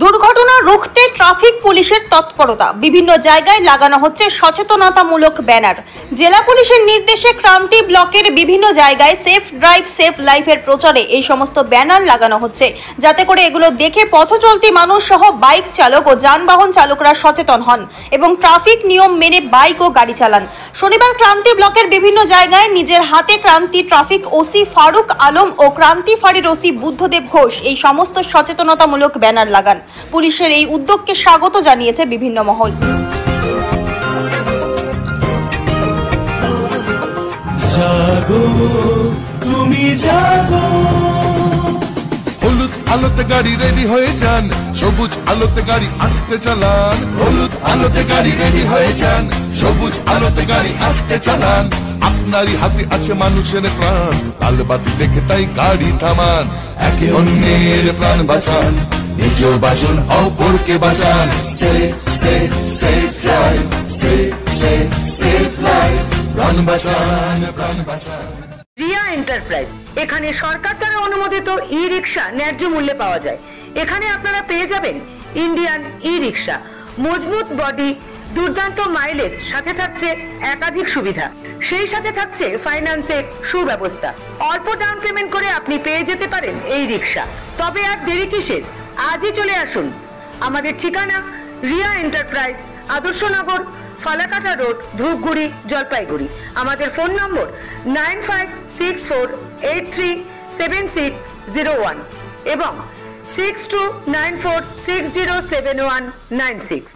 দুর্ঘটনা রুখতে ট্রাফিক পুলিশের তৎপরতা, বিভিন্ন জায়গায় লাগানো হচ্ছে সচেতনতামূলক ব্যানার। জেলা পুলিশের নির্দেশে ক্রান্তি ব্লকের বিভিন্ন জায়গায় সেফ ড্রাইভ সেফ লাইফের প্রচারে এই সমস্ত ব্যানার লাগানো হচ্ছে, যাতে করে এগুলো দেখে পথচলতি মানুষ সহ বাইক চালক ও যানবাহন চালকরা সচেতন হন এবং ট্রাফিক নিয়ম মেনে বাইক ও গাড়ি চালান। শনিবার ক্রান্তি ব্লকের বিভিন্ন জায়গায় নিজের হাতে ক্রান্তি ট্রাফিক ওসি ফারুক আলম ও ক্রান্তি ফাঁড়ির ওসি বুদ্ধদেব ঘোষ এই সমস্ত সচেতনতামূলক ব্যানার লাগান। পুলিশের এই উদ্যোগকে স্বাগত জানিয়েছে বিভিন্ন মহল। জাগো তুমি জাগো, হলুদ আলোতে গাড়ি রেডি হয়ে যান, সবুজ আলোতে গাড়ি আস্তে চালান। হলুদ আলোতে গাড়ি রেডি হয়ে যান, সবুজ আলোতে গাড়ি আস্তে চালান। আপনারই হাতে আছে মানুষের প্রাণ, লাল বাতি দেখে তাই গাড়ি থামান। একে অন্যের প্রাণ বাঁচান, নিজ বাঁচুন অপরকে বাঁচান। Safe safe safe drive, safe safe safe life, প্রাণ বাঁচান প্রাণ বাঁচান। রিয়া এন্টারপ্রাইজ, এখানে সরকার দ্বারা অনুমোদিত ই রিক্সা ন্যায্য মূল্যে পাওয়া যায়। এখানে আপনারা পেয়ে যাবেন ইন্ডিয়ান ই রিক্সা, মজবুত বডি, দুর্দান্ত মাইলেজ, সাথে থাকছে একাধিক সুবিধা, সেই সাথে থাকছে ফাইন্যান্সের সুব্যবস্থা। অল্প ডাউন পেমেন্ট করে আপনি পেয়ে যেতে পারেন এই রিক্সা। তবে আর দেরি কিসের, আজই চলে আসুন। আমাদের ঠিকানা রিয়া এন্টারপ্রাইজ, আদর্শনগর, ফালাকাটা রোড, ধূপগুড়ি, জলপাইগুড়ি। আমাদের ফোন নম্বর 9564837601 এবং 6294607196।